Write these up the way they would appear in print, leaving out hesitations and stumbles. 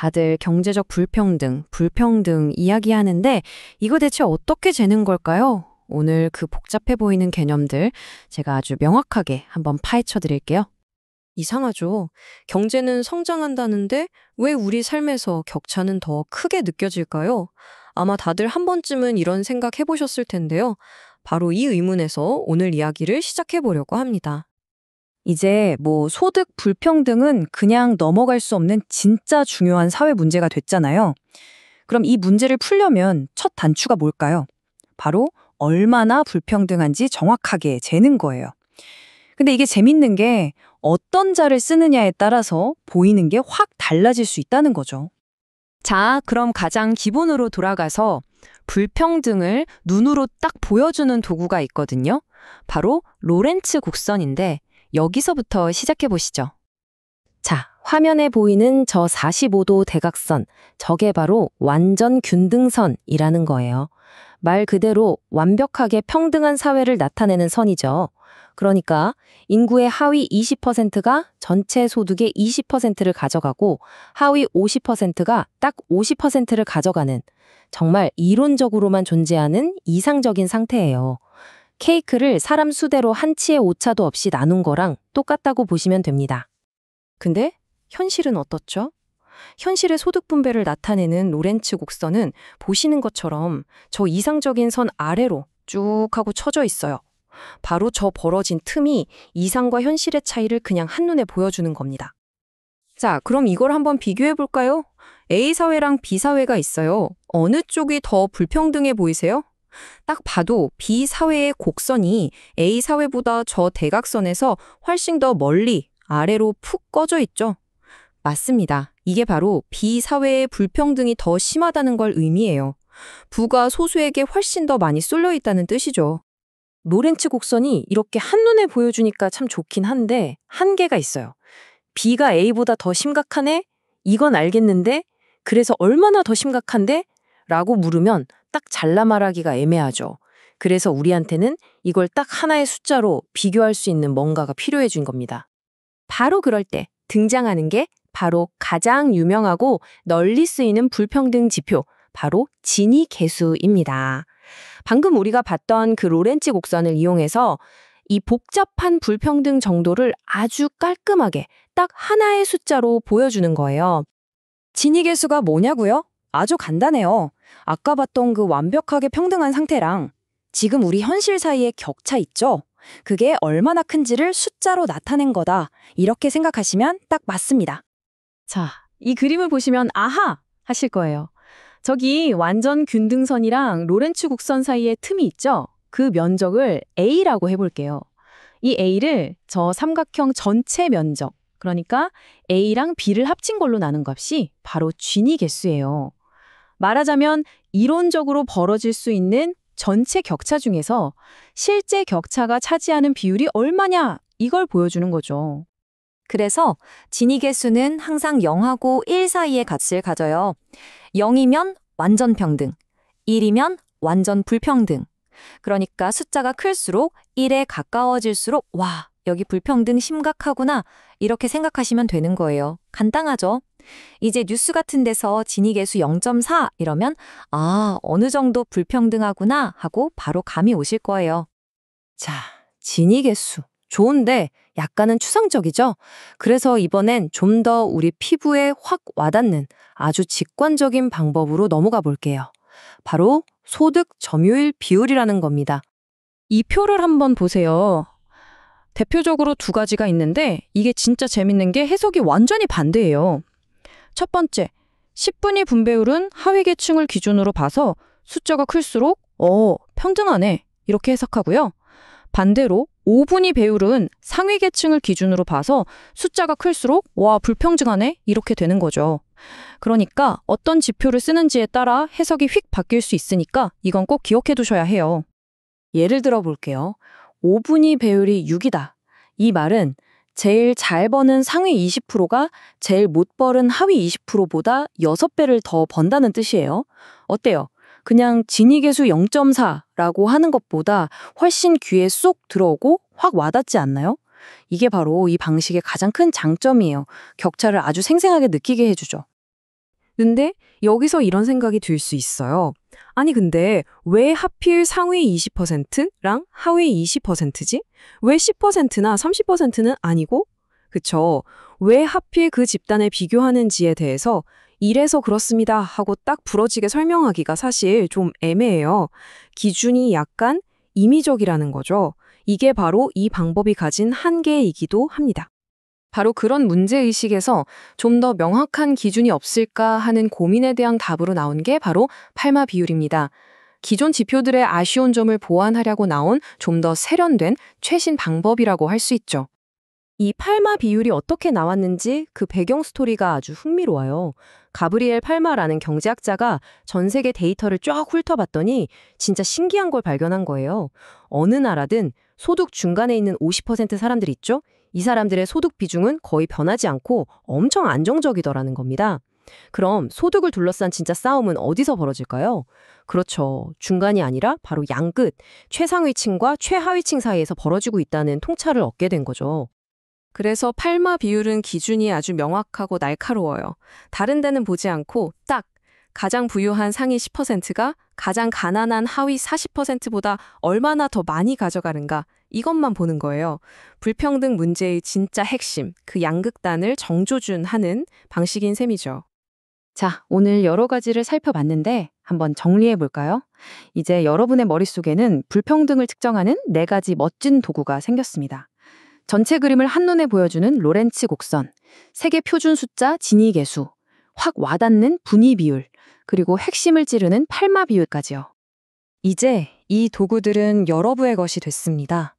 다들 경제적 불평등 이야기하는데 이거 대체 어떻게 재는 걸까요? 오늘 그 복잡해 보이는 개념들 제가 아주 명확하게 한번 파헤쳐 드릴게요. 이상하죠. 경제는 성장한다는데 왜 우리 삶에서 격차는 더 크게 느껴질까요? 아마 다들 한 번쯤은 이런 생각 해보셨을 텐데요. 바로 이 의문에서 오늘 이야기를 시작해 보려고 합니다. 이제 소득 불평등은 그냥 넘어갈 수 없는 진짜 중요한 사회 문제가 됐잖아요. 그럼 이 문제를 풀려면 첫 단추가 뭘까요? 바로 얼마나 불평등한지 정확하게 재는 거예요. 근데 이게 재밌는 게 어떤 자를 쓰느냐에 따라서 보이는 게 확 달라질 수 있다는 거죠. 자, 그럼 가장 기본으로 돌아가서 불평등을 눈으로 딱 보여주는 도구가 있거든요. 바로 로렌츠 곡선인데 여기서부터 시작해 보시죠. 자, 화면에 보이는 저 45도 대각선, 저게 바로 완전 균등선이라는 거예요. 말 그대로 완벽하게 평등한 사회를 나타내는 선이죠. 그러니까 인구의 하위 20%가 전체 소득의 20%를 가져가고 하위 50%가 딱 50%를 가져가는 정말 이론적으로만 존재하는 이상적인 상태예요. 케이크를 사람 수대로 한치의 오차도 없이 나눈 거랑 똑같다고 보시면 됩니다. 근데 현실은 어떻죠? 현실의 소득 분배를 나타내는 로렌츠 곡선은 보시는 것처럼 저 이상적인 선 아래로 쭉 하고 쳐져 있어요. 바로 저 벌어진 틈이 이상과 현실의 차이를 그냥 한눈에 보여주는 겁니다. 자, 그럼 이걸 한번 비교해 볼까요? A사회랑 B사회가 있어요. 어느 쪽이 더 불평등해 보이세요? 딱 봐도 B사회의 곡선이 A사회보다 저 대각선에서 훨씬 더 멀리 아래로 푹 꺼져 있죠. 맞습니다. 이게 바로 B사회의 불평등이 더 심하다는 걸 의미해요. 부가 소수에게 훨씬 더 많이 쏠려 있다는 뜻이죠. 로렌츠 곡선이 이렇게 한눈에 보여주니까 참 좋긴 한데 한계가 있어요. B가 A보다 더 심각하네? 이건 알겠는데? 그래서 얼마나 더 심각한데? 라고 물으면 딱 잘라 말하기가 애매하죠. 그래서 우리한테는 이걸 딱 하나의 숫자로 비교할 수 있는 뭔가가 필요해진 겁니다. 바로 그럴 때 등장하는 게 바로 가장 유명하고 널리 쓰이는 불평등 지표, 바로 지니 계수입니다. 방금 우리가 봤던 그 로렌츠 곡선을 이용해서 이 복잡한 불평등 정도를 아주 깔끔하게 딱 하나의 숫자로 보여주는 거예요. 지니 계수가 뭐냐고요? 아주 간단해요. 아까 봤던 그 완벽하게 평등한 상태랑 지금 우리 현실 사이의 격차 있죠? 그게 얼마나 큰지를 숫자로 나타낸 거다. 이렇게 생각하시면 딱 맞습니다. 자, 이 그림을 보시면 아하! 하실 거예요. 저기 완전 균등선이랑 로렌츠 곡선 사이에 틈이 있죠? 그 면적을 A라고 해볼게요. 이 A를 저 삼각형 전체 면적, 그러니까 A랑 B를 합친 걸로 나눈 값이 바로 지니 계수예요. 말하자면 이론적으로 벌어질 수 있는 전체 격차 중에서 실제 격차가 차지하는 비율이 얼마냐, 이걸 보여주는 거죠. 그래서 지니 계수는 항상 0하고 1 사이의 값을 가져요. 0이면 완전 평등, 1이면 완전 불평등. 그러니까 숫자가 클수록 1에 가까워질수록 와, 여기 불평등 심각하구나 이렇게 생각하시면 되는 거예요. 간단하죠? 이제 뉴스 같은 데서 지니 계수 0.4 이러면 아, 어느 정도 불평등하구나 하고 바로 감이 오실 거예요. 자, 지니 계수. 좋은데 약간은 추상적이죠? 그래서 이번엔 좀 더 우리 피부에 확 와닿는 아주 직관적인 방법으로 넘어가 볼게요. 바로 소득 점유율 비율이라는 겁니다. 이 표를 한번 보세요. 대표적으로 두 가지가 있는데 이게 진짜 재밌는 게 해석이 완전히 반대예요. 첫 번째, 10분위 분배율은 하위 계층을 기준으로 봐서 숫자가 클수록 평등하네 이렇게 해석하고요. 반대로 5분위 배율은 상위 계층을 기준으로 봐서 숫자가 클수록 와, 불평등하네 이렇게 되는 거죠. 그러니까 어떤 지표를 쓰는지에 따라 해석이 휙 바뀔 수 있으니까 이건 꼭 기억해 두셔야 해요. 예를 들어 볼게요. 5분위 배율이 6이다. 이 말은 제일 잘 버는 상위 20%가 제일 못 버는 하위 20%보다 6배를 더 번다는 뜻이에요. 어때요? 그냥 지니계수 0.4라고 하는 것보다 훨씬 귀에 쏙 들어오고 확 와닿지 않나요? 이게 바로 이 방식의 가장 큰 장점이에요. 격차를 아주 생생하게 느끼게 해주죠. 근데 여기서 이런 생각이 들 수 있어요. 아니 근데 왜 하필 상위 20%랑 하위 20%지? 왜 10%나 30%는 아니고? 그쵸. 왜 하필 그 집단을 비교하는지에 대해서 이래서 그렇습니다 하고 딱 부러지게 설명하기가 사실 좀 애매해요. 기준이 약간 임의적이라는 거죠. 이게 바로 이 방법이 가진 한계이기도 합니다. 바로 그런 문제의식에서 좀 더 명확한 기준이 없을까 하는 고민에 대한 답으로 나온 게 바로 팔마 비율입니다. 기존 지표들의 아쉬운 점을 보완하려고 나온 좀 더 세련된 최신 방법이라고 할 수 있죠. 이 팔마 비율이 어떻게 나왔는지 그 배경 스토리가 아주 흥미로워요. 가브리엘 팔마라는 경제학자가 전 세계 데이터를 쫙 훑어봤더니 진짜 신기한 걸 발견한 거예요. 어느 나라든 소득 중간에 있는 50% 사람들 있죠? 이 사람들의 소득 비중은 거의 변하지 않고 엄청 안정적이더라는 겁니다. 그럼 소득을 둘러싼 진짜 싸움은 어디서 벌어질까요? 그렇죠. 중간이 아니라 바로 양끝, 최상위층과 최하위층 사이에서 벌어지고 있다는 통찰을 얻게 된 거죠. 그래서 팔마 비율은 기준이 아주 명확하고 날카로워요. 다른 데는 보지 않고 딱 가장 부유한 상위 10%가 가장 가난한 하위 40%보다 얼마나 더 많이 가져가는가 이것만 보는 거예요. 불평등 문제의 진짜 핵심, 그 양극단을 정조준하는 방식인 셈이죠. 자, 오늘 여러 가지를 살펴봤는데 한번 정리해 볼까요? 이제 여러분의 머릿속에는 불평등을 측정하는 4가지 멋진 도구가 생겼습니다. 전체 그림을 한눈에 보여주는 로렌츠 곡선, 세계 표준 숫자 지니 계수, 확 와닿는 분위 비율, 그리고 핵심을 찌르는 팔마 비율까지요. 이제 이 도구들은 여러분의 것이 됐습니다.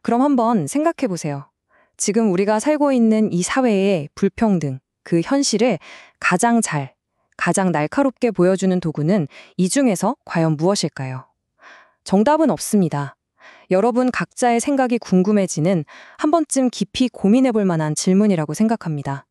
그럼 한번 생각해 보세요. 지금 우리가 살고 있는 이 사회의 불평등, 그 현실을 가장 날카롭게 보여주는 도구는 이 중에서 과연 무엇일까요? 정답은 없습니다. 여러분 각자의 생각이 궁금해지는 한 번쯤 깊이 고민해 볼 만한 질문이라고 생각합니다.